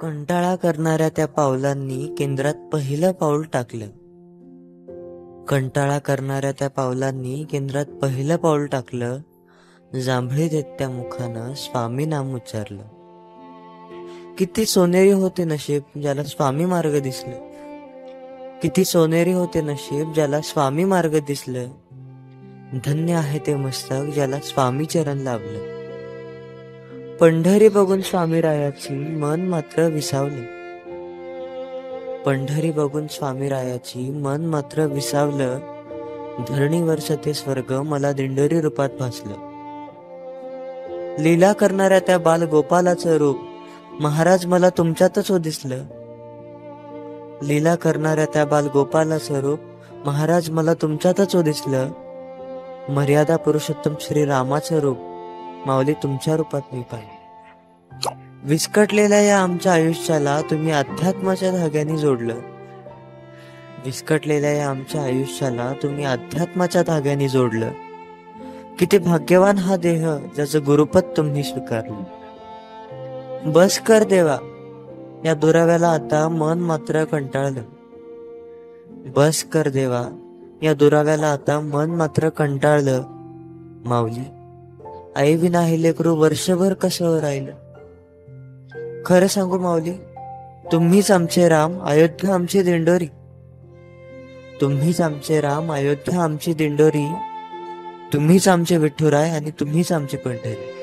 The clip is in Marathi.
कंटाळा करणाऱ्या त्या पावलांनी केंद्रात पहिलं पाऊल टाकलं. कंटाळा करणाऱ्या त्या पावलांनी केंद्रात पहिलं पाऊल टाकलं. जांभळी देत त्या मुखानं स्वामी नाम उच्चारलं. किती सोनेरी होते नशीब ज्याला स्वामी मार्ग दिसलं. किती सोनेरी होते नशीब ज्याला स्वामी मार्ग दिसलं. धन्य आहे ते मस्तक ज्याला स्वामी चरण लाभलं. पंढरी बघून स्वामीरायाची मन मात्र विसावले. पंढरी बघून स्वामीरायाची मन मात्र विसावलं. धरणीवरच ते स्वर्ग मला दिंडोरी रूपात भासलं. लीला करणाऱ्या त्या बाल गोपालाचं रूप महाराज मला तुमच्यातच हो दिसलं. लीला करणाऱ्या त्या बाल गोपालाचं रूप महाराज मला तुमच्यातच हो दिसलं. मर्यादा पुरुषोत्तम श्री रामाचं रूप माऊली तुमच्या रूपात मी पाहिलं. विस्कटलेल्या या आमच्या आयुष्याला तुम्ही अध्यात्माच्या धाग्याने जोडलं. विस्कटलेल्या या आमच्या आयुष्याला तुम्ही अध्यात्माच्या धाग्याने जोडलं. किती भाग्यवान हा देह ज्याचं गुरुपद तुम्ही स्वीकारलं. बस कर देवा या दुराव्याला आता मन मात्र कंटाळलं. बस कर देवा या दुराव्याला आता मन मात्र कंटाळलं. माऊली आई विना हे लेकरू वर्षभर कसं राहिलं. खरं सांगू माऊली तुम्हीच आमचे राम अयोध्या आमची दिंडोरी. तुम्हीच आमचे राम अयोध्या आमची दिंडोरी. तुम्हीच आमचे विठुराय आणि तुम्हीच आमची पंढरी.